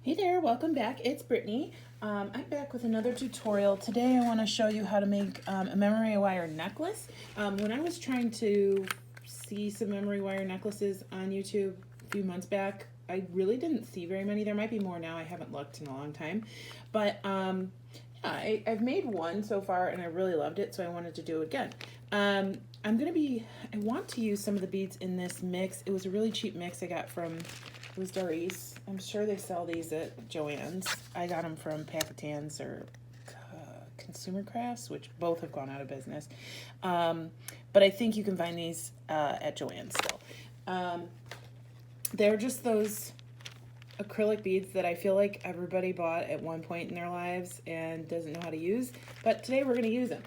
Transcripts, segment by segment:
Hey there, welcome back. It's Brittany. I'm back with another tutorial. Today I want to show you how to make a memory wire necklace. When I was trying to see some memory wire necklaces on YouTube a few months back, I really didn't see very many. There might be more now. I haven't looked in a long time. But yeah, I've made one so far and I really loved it, so I wanted to do it again. I want to use some of the beads in this mix. It was a really cheap mix I got from, it was Doris. I'm sure they sell these at Joann's. I got them from Packatans or Consumer Crafts, which both have gone out of business. But I think you can find these at Joann's still. They're just those acrylic beads that I feel like everybody bought at one point in their lives and doesn't know how to use. But today we're going to use them.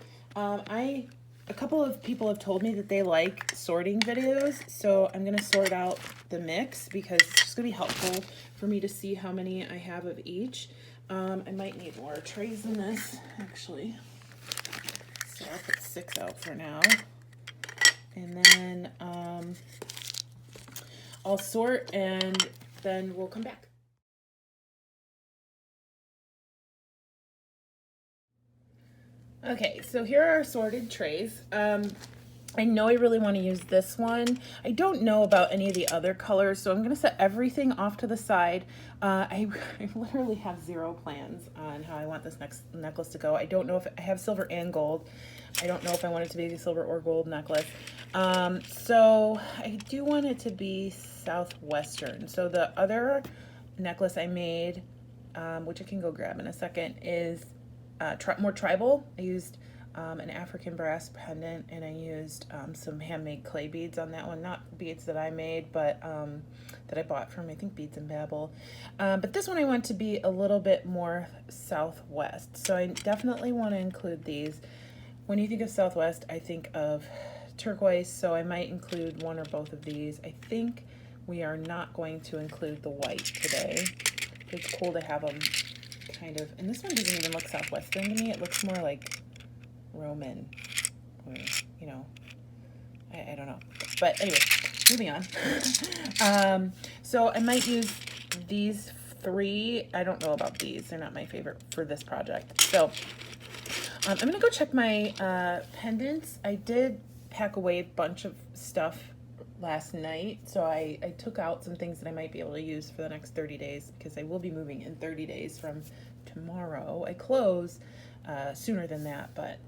A couple of people have told me that they like sorting videos, so I'm going to sort out the mix because it's just going to be helpful for me to see how many I have of each. I might need more trays than this, actually. So I'll put 6 out for now. And then I'll sort and then we'll come back. Okay, so here are our sorted trays. I know I really want to use this one. I don't know about any of the other colors, so I'm going to set everything off to the side. I literally have 0 plans on how I want this next necklace to go. I don't know if I have silver and gold. I don't know if I want it to be a silver or gold necklace. So I do want it to be southwestern. So the other necklace I made, which I can go grab in a second, is more tribal. I used an African brass pendant and I used some handmade clay beads on that one. Not beads that I made, but that I bought from, I think, Beads and Babel. But this one I want to be a little bit more southwest. So I definitely want to include these. When you think of southwest, I think of turquoise, so I might include one or both of these. I think we are not going to include the white today. It's cool to have them kind of, and this one doesn't even look southwestern to me. It looks more like Roman, or, you know, I don't know. But anyway, moving on. So I might use these 3. I don't know about these. They're not my favorite for this project. So I'm going to go check my pendants. I did pack away a bunch of stuff last night, so I took out some things that I might be able to use for the next 30 days because I will be moving in 30 days from tomorrow. I close sooner than that, but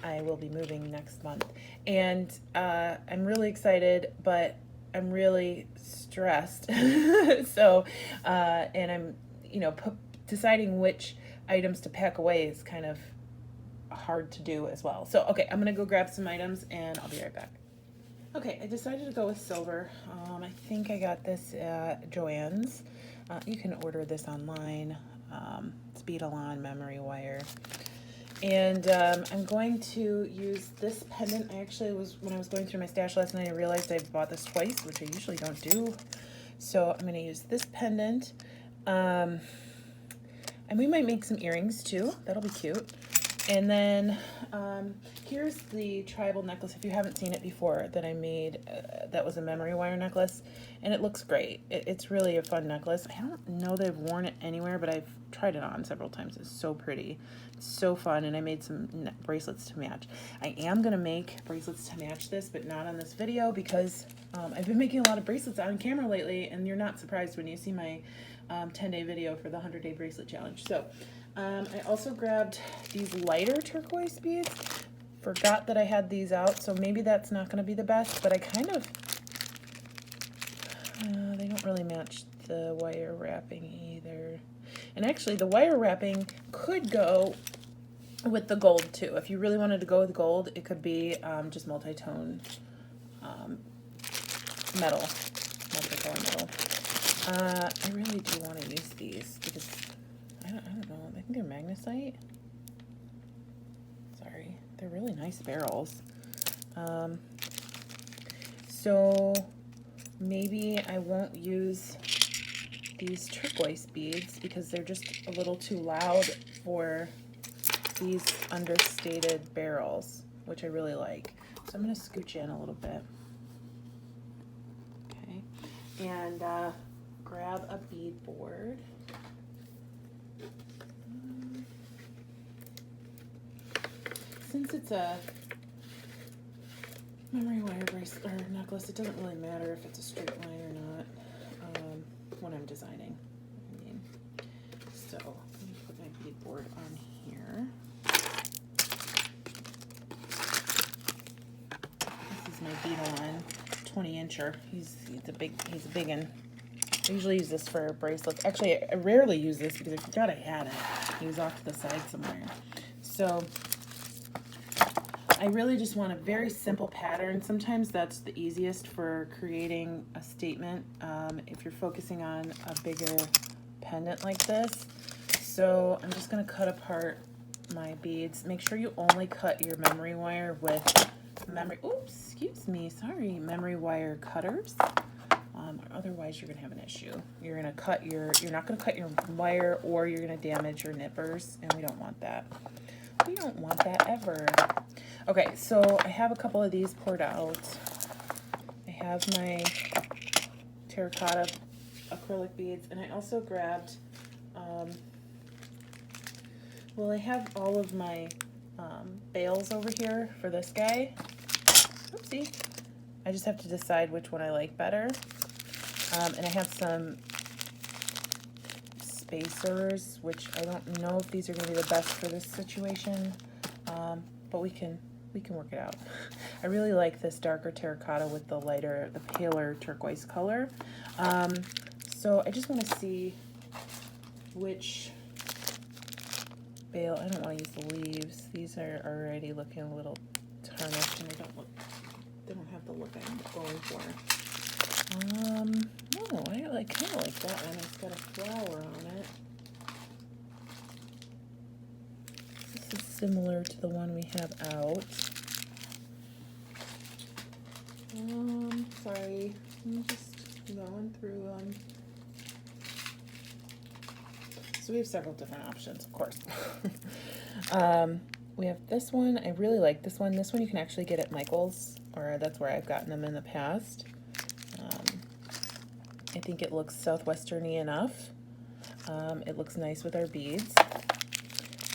I will be moving next month. And I'm really excited, but I'm really stressed. So, and I'm, deciding which items to pack away is kind of hard to do as well. So, okay, I'm gonna go grab some items and I'll be right back. Okay, I decided to go with silver. I think I got this at Joann's. You can order this online. It's Bead-A-Lawn memory wire. And I'm going to use this pendant. I actually when I was going through my stash last night, I realized I bought this twice, which I usually don't do. So I'm gonna use this pendant. And we might make some earrings too. That'll be cute. And then here's the tribal necklace, if you haven't seen it before, that I made. That was a memory wire necklace, and it looks great. It's really a fun necklace. I don't know that I've worn it anywhere, but I've tried it on several times. It's so pretty. It's so fun, and I made some bracelets to match. I am going to make bracelets to match this, but not on this video because I've been making a lot of bracelets on camera lately, and you're not surprised when you see my 10-day video for the 100-day bracelet challenge. So I also grabbed these lighter turquoise beads. Forgot that I had these out, so maybe that's not going to be the best, but I kind of, they don't really match the wire wrapping either. And actually, the wire wrapping could go with the gold too. If you really wanted to go with gold, it could be just multi-tone metal. I really do want to use these because I don't know. I think they're magnesite. Sorry, they're really nice barrels. So maybe I won't use these turquoise beads because they're just a little too loud for these understated barrels, which I really like. So I'm going to scooch in a little bit. Okay, and grab a bead board. it's a memory wire bracelet or necklace, it doesn't really matter if it's a straight line or not when I'm designing. I mean, so let me put my bead board on here. This is my Beadalon 20-incher. He's a big one. I usually use this for bracelets. Actually, I rarely use this because I forgot I had it. He was off to the side somewhere. So I really just want a very simple pattern. Sometimes that's the easiest for creating a statement if you're focusing on a bigger pendant like this. So I'm just going to cut apart my beads. Make sure you only cut your memory wire with memory wire cutters. Otherwise you're going to have an issue. You're not going to cut your wire, or you're going to damage your nippers, and we don't want that. We don't want that ever. Okay, so I have a couple of these poured out. I have my terracotta acrylic beads, and I also grabbed, well, I have all of my bales over here for this guy. Oopsie. I just have to decide which one I like better. And I have some spacers, which I don't know if these are going to be the best for this situation, but we can work it out. I really like this darker terracotta with the paler turquoise color. So I just want to see which bale. I don't want to use the leaves. These are already looking a little tarnished, and they don't have the look I'm going for. Oh, I kind of like that one. It's got a flower on it. This is similar to the one we have out. Sorry, I'm just going through them. So we have several different options, of course. We have this one. I really like this one. This one you can actually get at Michael's, or that's where I've gotten them in the past. I think it looks southwesterny enough. It looks nice with our beads.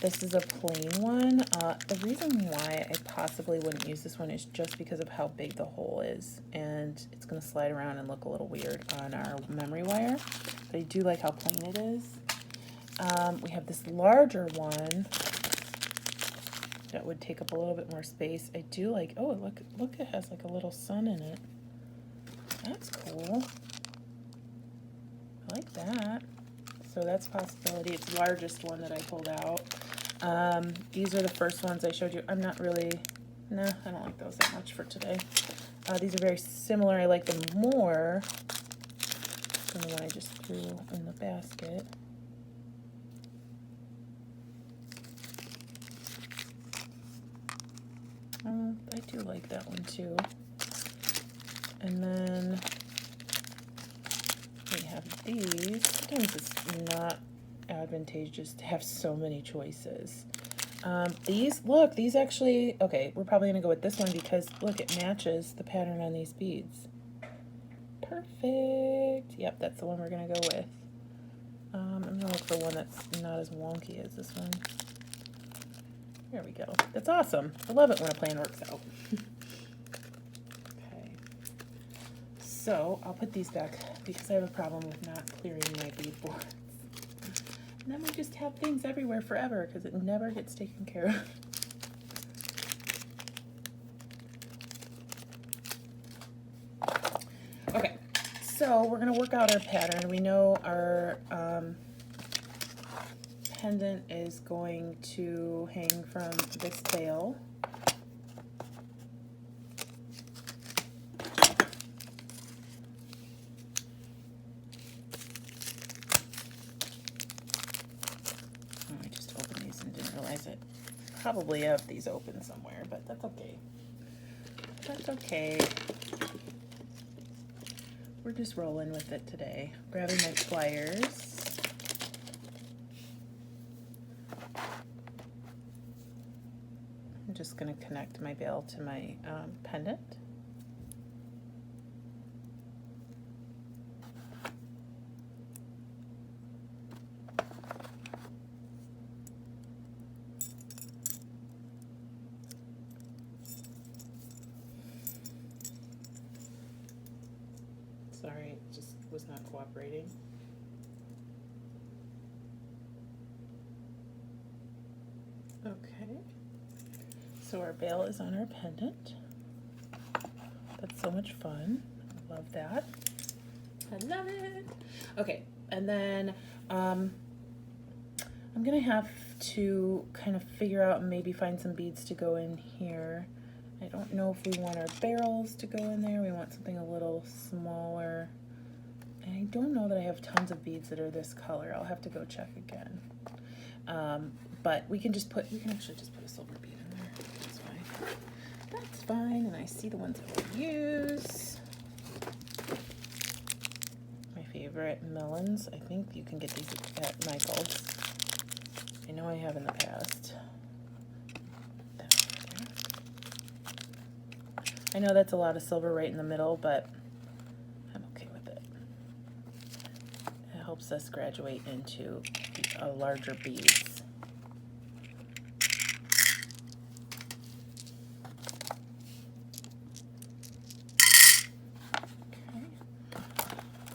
This is a plain one. The reason why I possibly wouldn't use this one is just because of how big the hole is, and it's going to slide around and look a little weird on our memory wire. But I do like how plain it is. We have this larger one that would take up a little bit more space. I do like, oh, look, it has like a little sun in it. That's cool. I like that. So that's a possibility. It's the largest one that I pulled out. These are the first ones I showed you. I don't like those that much for today. These are very similar. I like them more than the one I just threw in the basket. I do like that one too. And then we have these. Sometimes it's not advantageous to have so many choices. These actually, okay, we're probably gonna go with this one because look, it matches the pattern on these beads. Perfect. Yep, that's the one we're gonna go with. I'm gonna look for one that's not as wonky as this one. There we go. That's awesome. I love it when a plan works out. Okay. So I'll put these back because I have a problem with not clearing my bead boards. And then we just have things everywhere forever because it never gets taken care of. Okay, so we're going to work out our pattern. We know our pendant is going to hang from this bail. I just opened these and didn't realize it. Probably have these open somewhere, but that's okay. That's okay. We're just rolling with it today. Grabbing my pliers. I'm just going to connect my bail to my pendant. Sorry, it just was not cooperating. Okay, so our bail is on our pendant. That's so much fun. I love that. I love it. Okay, and then I'm gonna have to kind of figure out and maybe find some beads to go in here. I don't know if we want our barrels to go in there. We want something a little smaller. And I don't know that I have tons of beads that are this color. I'll have to go check again. But we can actually just put a silver bead in there. That's fine. That's fine. And I see the ones that we'll use. My favorite melons. I think you can get these at Michael's. I know I have in the past. I know that's a lot of silver right in the middle, but I'm okay with it. It helps us graduate into a larger beads. Okay.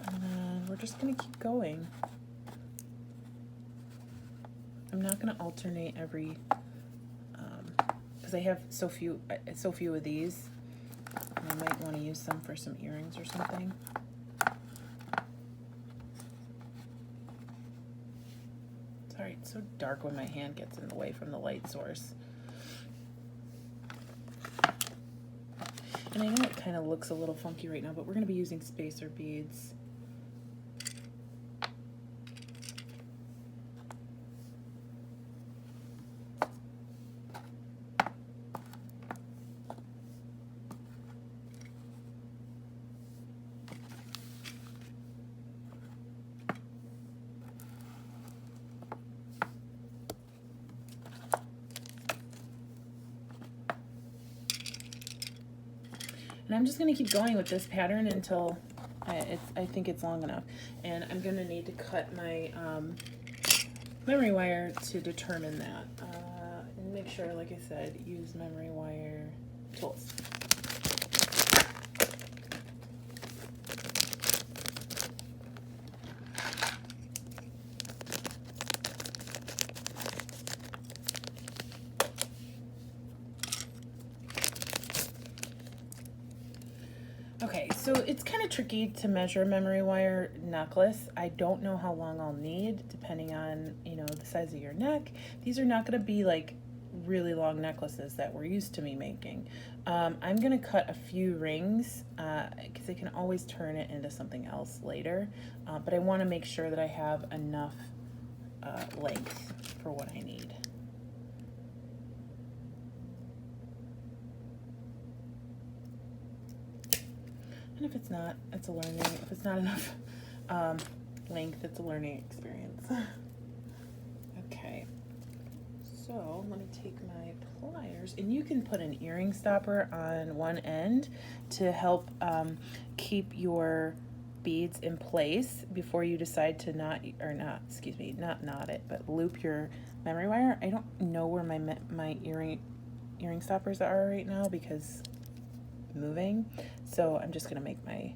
And then we're just going to keep going. I'm not going to alternate every, because I have so few of these. And I might want to use some for some earrings or something. Sorry, it's so dark when my hand gets in the way from the light source. And I know it kind of looks a little funky right now, but we're going to be using spacer beads. And I'm just going to keep going with this pattern until I think it's long enough. And I'm going to need to cut my memory wire to determine that. And make sure, like I said, use memory wire tools. Okay, so it's kind of tricky to measure memory wire necklace. I don't know how long I'll need depending on, you know, the size of your neck. These are not going to be like really long necklaces that we're used to me making. I'm going to cut a few rings because I can always turn it into something else later. But I want to make sure that I have enough length for what I need. And if it's not, it's a learning. If it's not enough length, it's a learning experience. Okay, so let me take my pliers, and you can put an earring stopper on one end to help keep your beads in place before you decide to not knot it, but loop your memory wire. I don't know where my earring stoppers are right now because moving, so I'm just gonna make my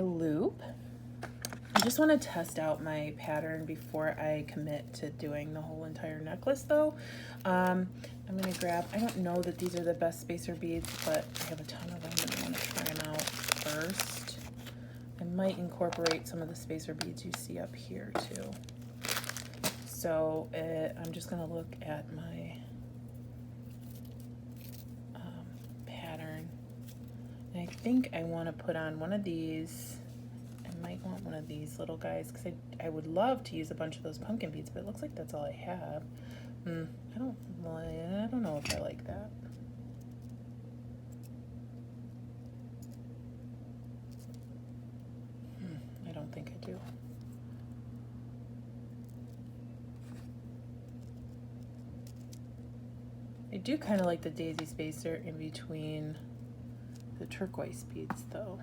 loop. I just want to test out my pattern before I commit to doing the whole entire necklace though. I'm gonna grab, I don't know that these are the best spacer beads, but I have a ton of them and I want to try them out first. I might incorporate some of the spacer beads you see up here too. So I'm just gonna look at my pattern, and I think I want to put on one of these. I might want one of these little guys because I would love to use a bunch of those pumpkin beads, but it looks like that's all I have. I don't know if I like that. I don't think I do. I do kind of like the daisy spacer in between the turquoise beads though.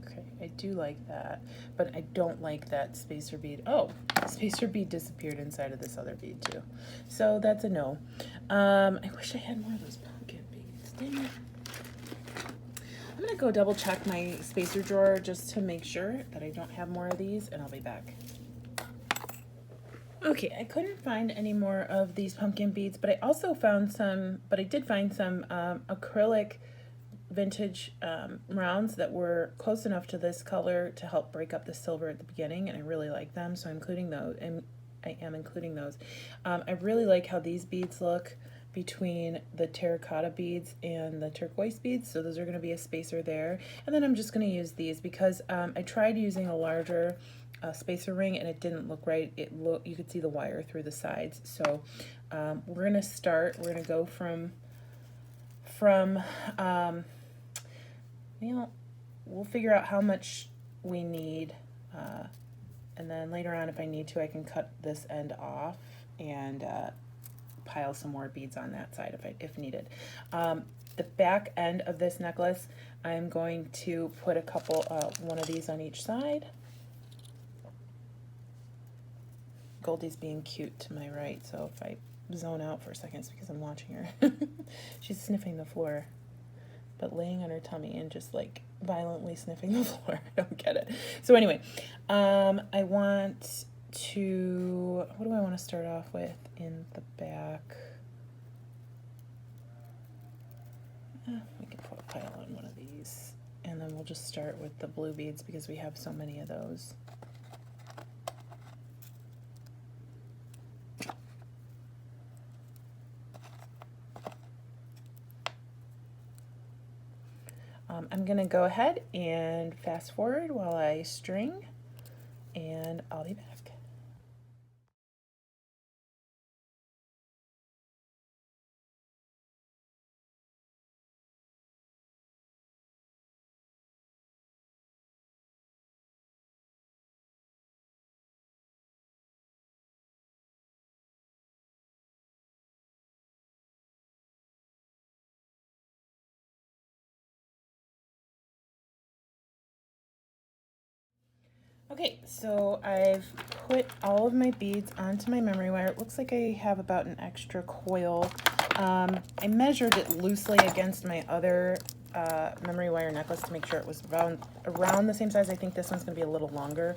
Okay, I do like that, but I don't like that spacer bead. Oh, spacer bead disappeared inside of this other bead too. So that's a no. I wish I had more of those pumpkin beads. dang it. I'm gonna go double check my spacer drawer just to make sure that I don't have more of these, and I'll be back. Okay, I couldn't find any more of these pumpkin beads, but I also found some, I did find some acrylic vintage rounds that were close enough to this color to help break up the silver at the beginning, and I really like them, so I'm including those. I am including those. I really like how these beads look between the terracotta beads and the turquoise beads, so those are going to be a spacer there. And then I'm just going to use these because I tried using a larger spacer ring and it didn't look right. You could see the wire through the sides. So we're going to go from we'll figure out how much we need, and then later on, if I need to, I can cut this end off and pile some more beads on that side if needed. The back end of this necklace, I'm going to put a couple, one of these on each side. Goldie's being cute to my right, so if I zone out for a second, it's because I'm watching her. She's sniffing the floor, but laying on her tummy and just like violently sniffing the floor. I don't get it. So anyway, I want to, what do I want to start off with in the back? We can put a pile on one of these, and then we'll just start with the blue beads because we have so many of those. I'm gonna go ahead and fast forward while I string, and I'll be back. Okay, so I've put all of my beads onto my memory wire. It looks like I have about an extra coil. I measured it loosely against my other memory wire necklace to make sure it was around the same size. I think this one's going to be a little longer.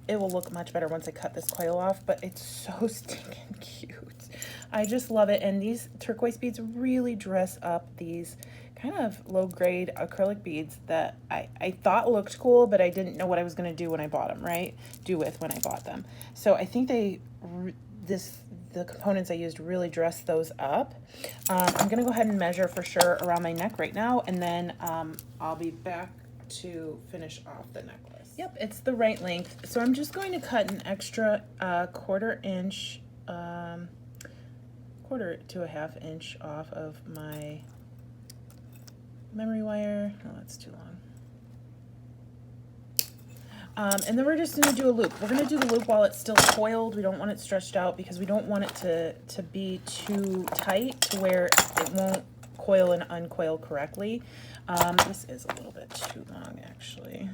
It will look much better once I cut this coil off, but it's so stinking cute. I just love it, and these turquoise beads really dress up these kind of low-grade acrylic beads that I thought looked cool, but I didn't know what I was going to do when I bought them, right? When I bought them. So I think the components I used really dress those up. I'm going to go ahead and measure for sure around my neck right now, and then I'll be back to finish off the necklace. Yep, it's the right length. So I'm just going to cut an extra quarter to a half inch off of my memory wire. Oh, that's too long. And then we're just going to do a loop. We're going to do the loop while it's still coiled. We don't want it stretched out because we don't want it to be too tight to where it won't coil and uncoil correctly. This is a little bit too long, actually.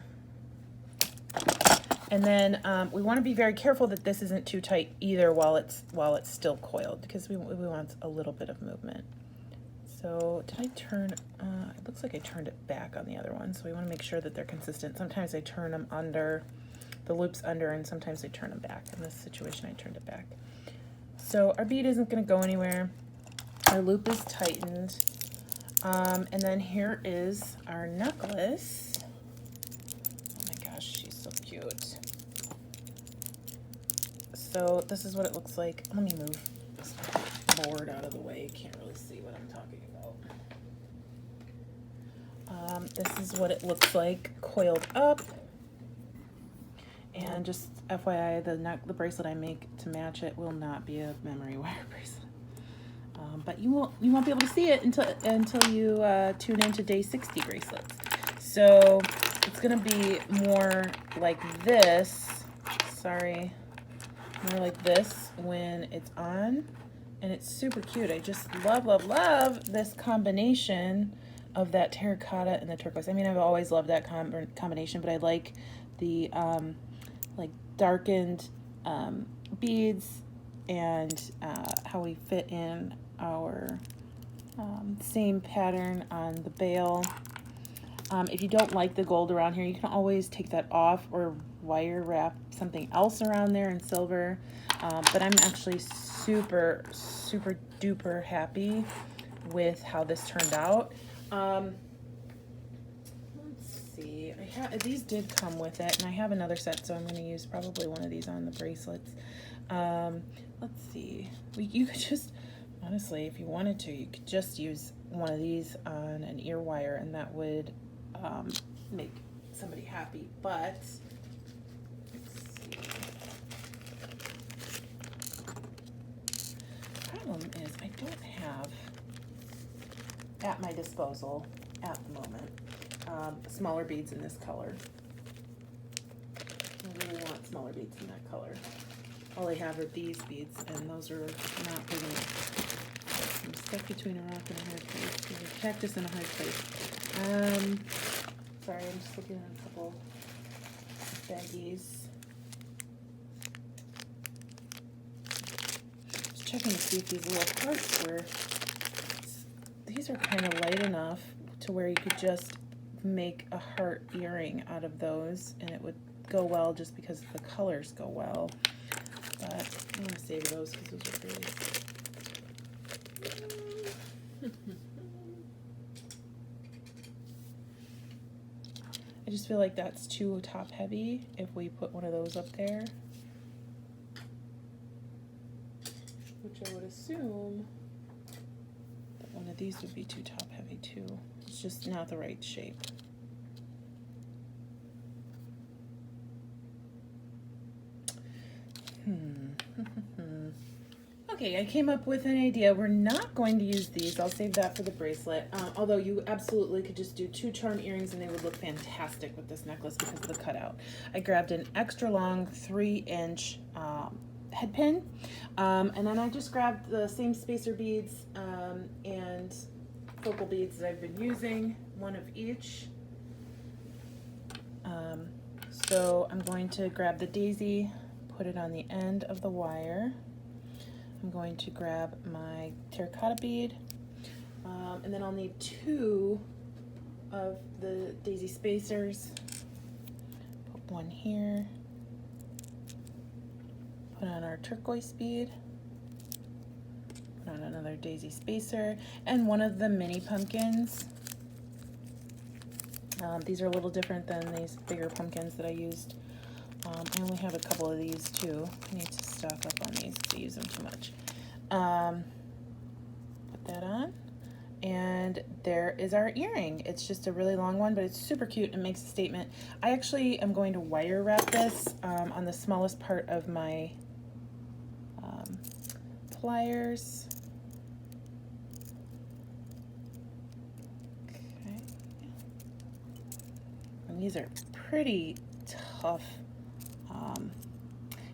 And then we want to be very careful that this isn't too tight either while it's still coiled, because we want a little bit of movement. So did I turn, it looks like I turned it back on the other one, so we want to make sure that they're consistent. Sometimes I turn them under, the loops under, and sometimes I turn them back. In this situation, I turned it back. So our bead isn't going to go anywhere. Our loop is tightened. And then here is our necklace. Oh my gosh, she's so cute. So this is what it looks like. Let me move this board out of the way. You can't really see what I'm talking about. This is what it looks like coiled up. And just FYI, the bracelet I make to match it will not be a memory wire bracelet. But you won't be able to see it until you tune into day 60 bracelets. So it's gonna be more like this. Sorry, more like this when it's on, and it's super cute. I just love this combination of that terracotta and the turquoise. I mean, I've always loved that combination, but I like the like darkened beads and how we fit in our Same pattern on the bail. If you don't like the gold around here, you can always take that off or wire wrap something else around there in silver. But I'm actually super, super duper happy with how this turned out. Let's see, these did come with it, and I have another set, so I'm going to use probably one of these on the bracelets. Let's see, you could just, honestly, if you wanted to, you could just use one of these on an ear wire, and that would make somebody happy. But let's see. Problem is, I don't have at my disposal at the moment smaller beads in this color. I really want smaller beads in that color. All I have are these beads, and those are not big enough. I'm stuck between a rock and a hard place. There's a cactus and a hard place. Sorry, I'm just looking at a couple baggies. Just checking to see if these little hearts were. These are kind of light enough to where you could just make a heart earring out of those, and it would go well just because the colors go well. But I'm going to save those because those are great. I just feel like that's too top heavy if we put one of those up there, which I would assume that one of these would be too top heavy too. It's just not the right shape. Okay, I came up with an idea. We're not going to use these. I'll save that for the bracelet. Although you absolutely could just do 2 charm earrings and they would look fantastic with this necklace because of the cutout. I grabbed an extra long 3-inch head pin, and then I just grabbed the same spacer beads and focal beads that I've been using, one of each. So I'm going to grab the daisy, put it on the end of the wire. I'm going to grab my terracotta bead, and then I'll need 2 of the daisy spacers. Put one here, put on our turquoise bead, put on another daisy spacer, and one of the mini pumpkins. These are a little different than these bigger pumpkins that I used. I only have a couple of these too. I need to stock up on these to use them too much. Put that on, and there is our earring. It's just a really long one, but it's super cute and makes a statement. I actually am going to wire wrap this on the smallest part of my pliers. Okay. And these are pretty tough.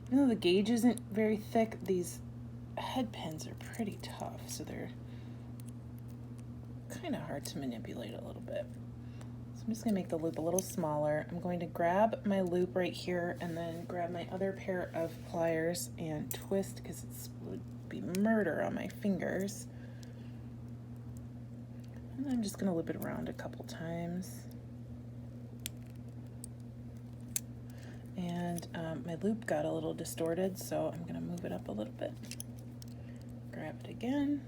Even though the gauge isn't very thick, these head pins are pretty tough, so they're kind of hard to manipulate a little bit. So I'm just going to make the loop a little smaller. I'm going to grab my loop right here and then grab my other pair of pliers and twist because it would be murder on my fingers. And I'm just going to loop it around a couple times. And my loop got a little distorted, so I'm going to move it up a little bit. Grab it again.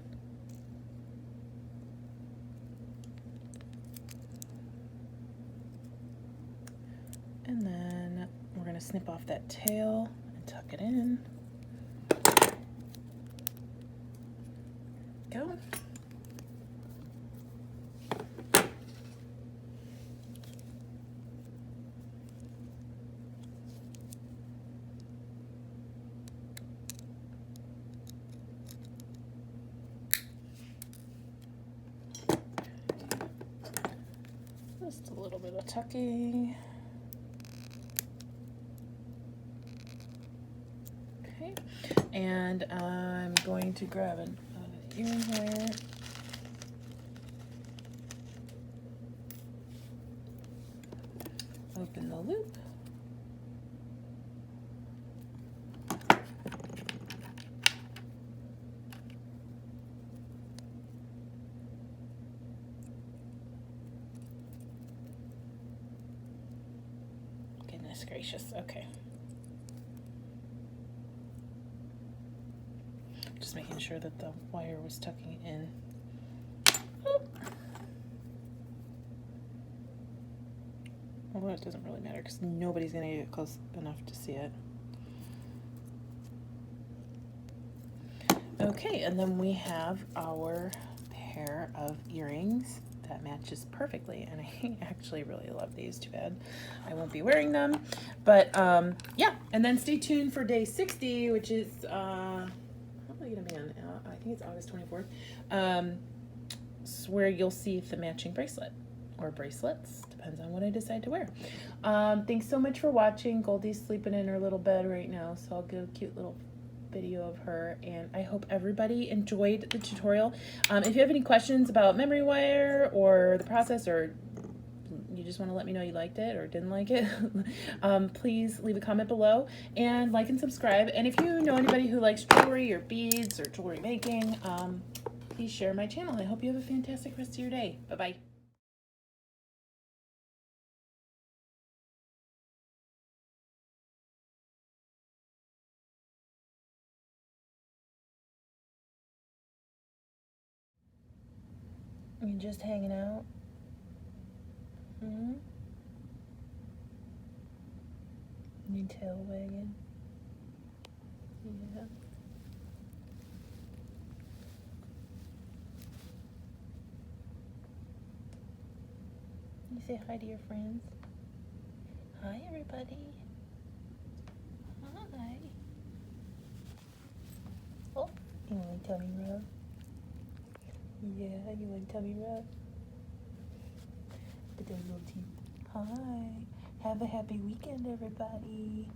And then we're going to snip off that tail and tuck it in. Go. Just a little bit of tucking. Okay, and I'm going to grab an earring wire. Open the loop. Goodness gracious. Okay. Just making sure that the wire was tucking in. Oop. Although it doesn't really matter because nobody's going to get close enough to see it. Okay, and then we have our pair of earrings that matches perfectly, and I actually really love these. Too bad I won't be wearing them, but yeah. And then stay tuned for day 60, which is probably gonna be on I think it's August 24th, where you'll see the matching bracelet or bracelets, depends on what I decide to wear. Thanks so much for watching. Goldie's sleeping in her little bed right now, so I'll give a cute little video of her, and I hope everybody enjoyed the tutorial. If you have any questions about memory wire or the process, or you just want to let me know you liked it or didn't like it, please leave a comment below and like and subscribe. And if you know anybody who likes jewelry or beads or jewelry making, please share my channel. I hope you have a fantastic rest of your day. Bye-bye. You just hanging out? Mm-hmm. You tail wagging? Yeah. You say hi to your friends. Hi, everybody. Hi. Oh, you want a tummy rub? Yeah, you want a tummy rub? With those little teeth. Hi. Have a happy weekend, everybody.